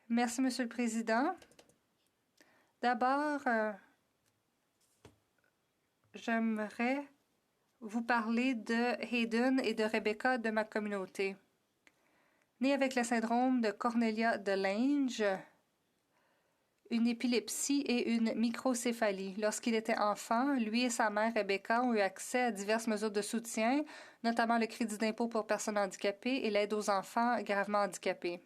Merci, Monsieur le Président. D'abord, j'aimerais vous parler de Hayden et de Rebecca de ma communauté. Né avec le syndrome de Cornelia de Lange, une épilepsie et une microcéphalie. Lorsqu'il était enfant, lui et sa mère Rebecca ont eu accès à diverses mesures de soutien, notamment le crédit d'impôt pour personnes handicapées et l'aide aux enfants gravement handicapés.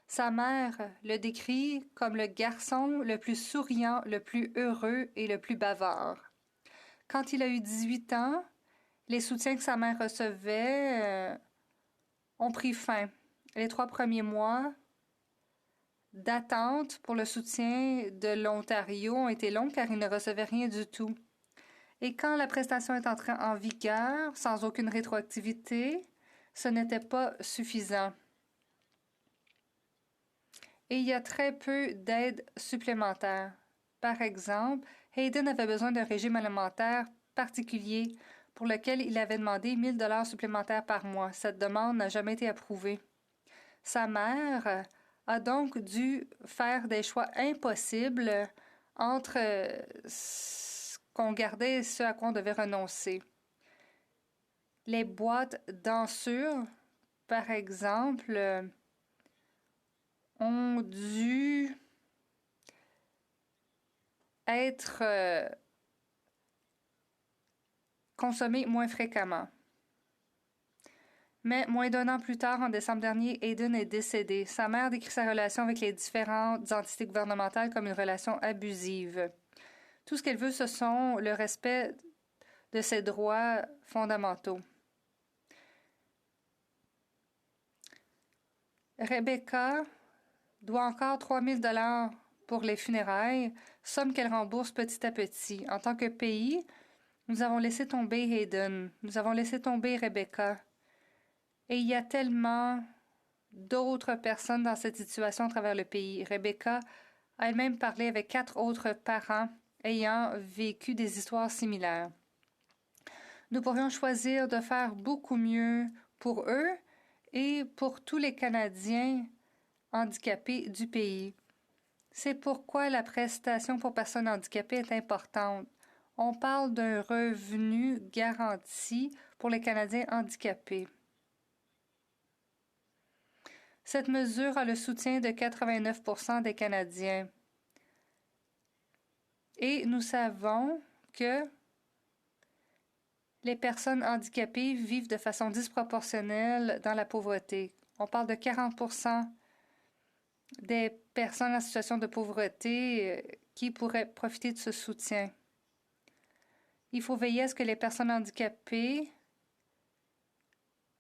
Sa mère le décrit comme le garçon le plus souriant, le plus heureux et le plus bavard. Quand il a eu 18 ans, les soutiens que sa mère recevait ont pris fin. Les 3 premiers mois d'attente pour le soutien de l'Ontario ont été longs car il ne recevait rien du tout. Et quand la prestation est entrée en vigueur, sans aucune rétroactivité, ce n'était pas suffisant. Et il y a très peu d'aides supplémentaires. Par exemple, Hayden avait besoin d'un régime alimentaire particulier pour lequel il avait demandé 1 000 $ supplémentaires par mois. Cette demande n'a jamais été approuvée. Sa mère a donc dû faire des choix impossibles entre ce qu'on gardait et ce à quoi on devait renoncer. Les boîtes d'ensure, par exemple, ont dû être consommées moins fréquemment. Mais moins d'un an plus tard, en décembre dernier, Hayden est décédé. Sa mère décrit sa relation avec les différentes entités gouvernementales comme une relation abusive. Tout ce qu'elle veut, ce sont le respect de ses droits fondamentaux. Rebecca doit encore 3 000 $ pour les funérailles, somme qu'elle rembourse petit à petit. En tant que pays, nous avons laissé tomber Hayden, nous avons laissé tomber Rebecca. Et il y a tellement d'autres personnes dans cette situation à travers le pays. Rebecca a elle-même parlé avec 4 autres parents ayant vécu des histoires similaires. Nous pourrions choisir de faire beaucoup mieux pour eux et pour tous les Canadiens handicapés du pays. C'est pourquoi la prestation pour personnes handicapées est importante. On parle d'un revenu garanti pour les Canadiens handicapés. Cette mesure a le soutien de 89 % des Canadiens. Et nous savons que les personnes handicapées vivent de façon disproportionnelle dans la pauvreté. On parle de 40 % des personnes en situation de pauvreté qui pourraient profiter de ce soutien. Il faut veiller à ce que les personnes handicapées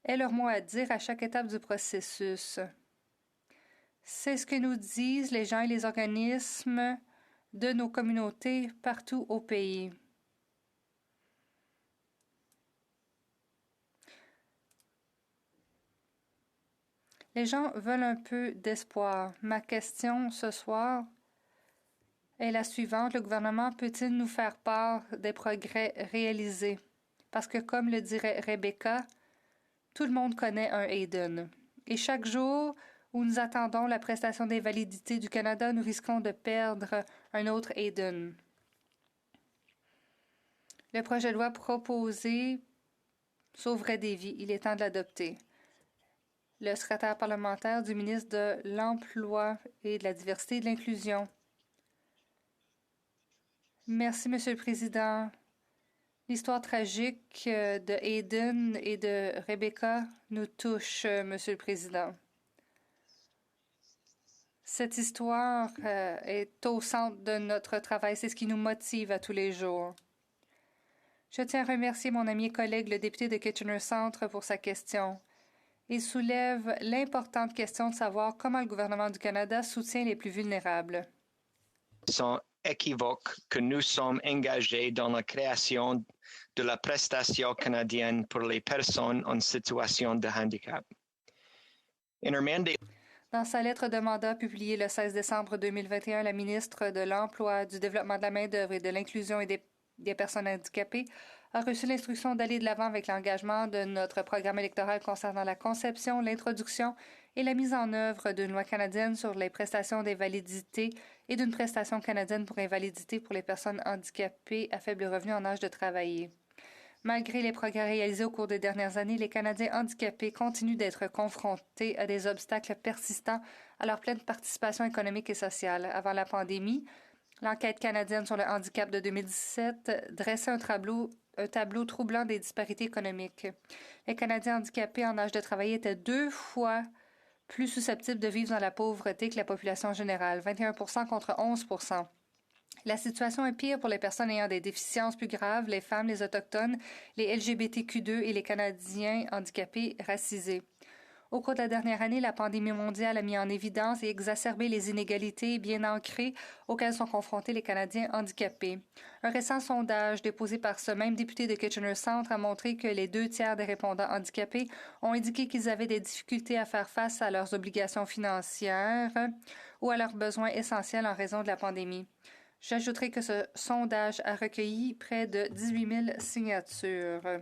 aient leur mot à dire à chaque étape du processus. C'est ce que nous disent les gens et les organismes de nos communautés partout au pays. Les gens veulent un peu d'espoir. Ma question ce soir est la suivante. Le gouvernement peut-il nous faire part des progrès réalisés? Parce que, comme le dirait Rebecca, tout le monde connaît un Hayden. Et chaque jour où nous attendons la prestation d'invalidité du Canada, nous risquons de perdre un autre Hayden. Le projet de loi proposé sauverait des vies. Il est temps de l'adopter. Le secrétaire parlementaire du ministre de l'Emploi et de la Diversité et de l'Inclusion. Merci, Monsieur le Président. L'histoire tragique de Hayden et de Rebecca nous touche, Monsieur le Président. Cette histoire est au centre de notre travail. C'est ce qui nous motive à tous les jours. Je tiens à remercier mon ami et collègue, le député de Kitchener Centre, pour sa question. Il soulève l'importante question de savoir comment le gouvernement du Canada soutient les plus vulnérables. Sont équivoques que nous sommes engagés dans la création de la prestation canadienne pour les personnes en situation de handicap. Dans sa lettre de mandat publiée le 16 décembre 2021, la ministre de l'Emploi, du Développement de la main-d'œuvre et de l'Inclusion et des personnes handicapées a reçu l'instruction d'aller de l'avant avec l'engagement de notre programme électoral concernant la conception, l'introduction et la mise en œuvre d'une loi canadienne sur les prestations d'invalidité et d'une prestation canadienne pour invalidité pour les personnes handicapées à faible revenu en âge de travailler. Malgré les progrès réalisés au cours des dernières années, les Canadiens handicapés continuent d'être confrontés à des obstacles persistants à leur pleine participation économique et sociale. Avant la pandémie, l'enquête canadienne sur le handicap de 2017 dressait un tableau troublant des disparités économiques. Les Canadiens handicapés en âge de travailler étaient 2 fois plus susceptibles de vivre dans la pauvreté que la population générale, 21 contre 11 %. La situation est pire pour les personnes ayant des déficiences plus graves, les femmes, les Autochtones, les LGBTQ2 et les Canadiens handicapés racisés. Au cours de la dernière année, la pandémie mondiale a mis en évidence et exacerbé les inégalités bien ancrées auxquelles sont confrontés les Canadiens handicapés. Un récent sondage déposé par ce même député de Kitchener Centre a montré que les 2 tiers des répondants handicapés ont indiqué qu'ils avaient des difficultés à faire face à leurs obligations financières ou à leurs besoins essentiels en raison de la pandémie. J'ajouterai que ce sondage a recueilli près de 18 000 signatures.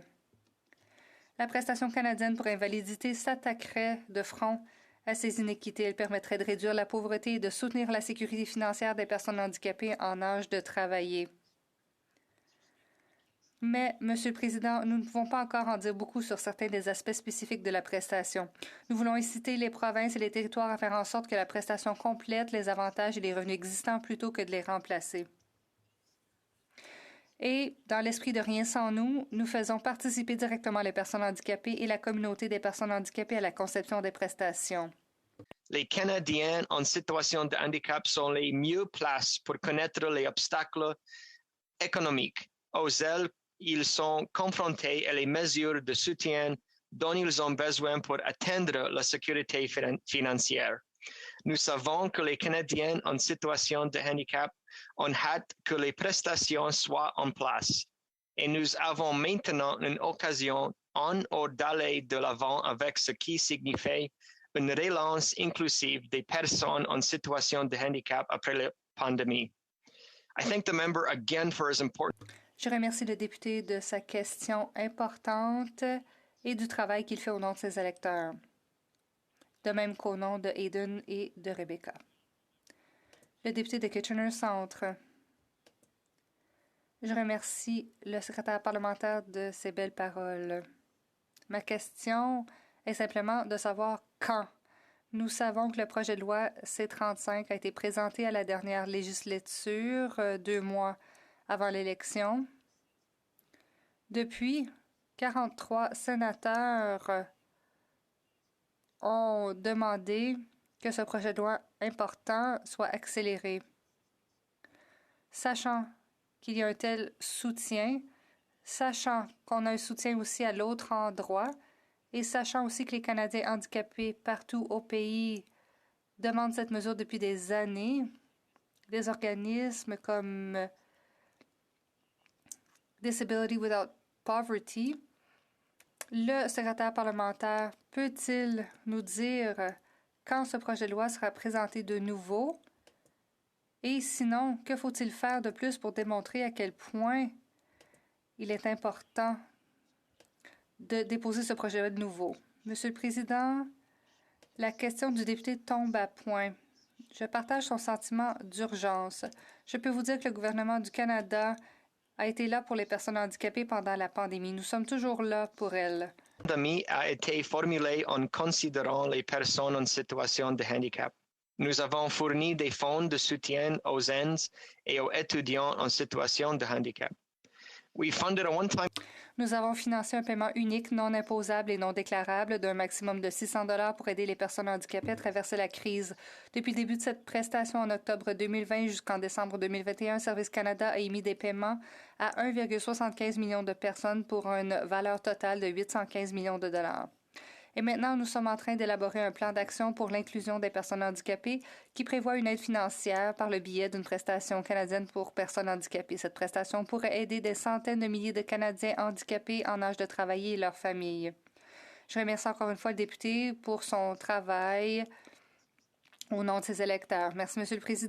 La prestation canadienne pour invalidité s'attaquerait de front à ces inéquités. Elle permettrait de réduire la pauvreté et de soutenir la sécurité financière des personnes handicapées en âge de travailler. Mais, Monsieur le Président, nous ne pouvons pas encore en dire beaucoup sur certains des aspects spécifiques de la prestation. Nous voulons inciter les provinces et les territoires à faire en sorte que la prestation complète les avantages et les revenus existants plutôt que de les remplacer. Et, dans l'esprit de rien sans nous, nous faisons participer directement les personnes handicapées et la communauté des personnes handicapées à la conception des prestations. Les Canadiens en situation de handicap sont les mieux placés pour connaître les obstacles économiques auxquels ils sont confrontés et les mesures de soutien dont ils ont besoin pour atteindre la sécurité financière. Nous savons que les Canadiens en situation de handicap ont hâte que les prestations soient en place et nous avons maintenant une occasion d'aller de l'avant avec ce qui signifie une relance inclusive des personnes en situation de handicap après la pandémie. I thank the member again for his important. Je remercie le député de sa question importante et du travail qu'il fait au nom de ses électeurs, de même qu'au nom de Hayden et de Rebecca. Le député de Kitchener Centre. Je remercie le secrétaire parlementaire de ses belles paroles. Ma question est simplement de savoir quand. Nous savons que le projet de loi C-35 a été présenté à la dernière législature 2 mois avant l'élection. Depuis, 43 sénateurs ont demandé que ce projet de loi important soit accéléré. Sachant qu'il y a un tel soutien, sachant qu'on a un soutien aussi à l'autre endroit, et sachant aussi que les Canadiens handicapés partout au pays demandent cette mesure depuis des années, des organismes comme Disability Without Poverty, le secrétaire parlementaire peut-il nous dire quand ce projet de loi sera présenté de nouveau? Et sinon, que faut-il faire de plus pour démontrer à quel point il est important de déposer ce projet de loi de nouveau? Monsieur le Président, la question du député tombe à point. Je partage son sentiment d'urgence. Je peux vous dire que le gouvernement du Canada a été là pour les personnes handicapées pendant la pandémie. Nous sommes toujours là pour elles. La pandémie a été formulée en considérant les personnes en situation de handicap. Nous avons fourni des fonds de soutien aux jeunes et aux étudiants en situation de handicap. Nous avons financé un paiement unique, non imposable et non déclarable d'un maximum de 600 $ pour aider les personnes handicapées à traverser la crise. Depuis le début de cette prestation en octobre 2020 jusqu'en décembre 2021, Service Canada a émis des paiements à 1,75 million de personnes pour une valeur totale de 815 millions de dollars. Et maintenant, nous sommes en train d'élaborer un plan d'action pour l'inclusion des personnes handicapées qui prévoit une aide financière par le biais d'une prestation canadienne pour personnes handicapées. Cette prestation pourrait aider des centaines de milliers de Canadiens handicapés en âge de travailler et leurs familles. Je remercie encore une fois le député pour son travail au nom de ses électeurs. Merci, Monsieur le Président.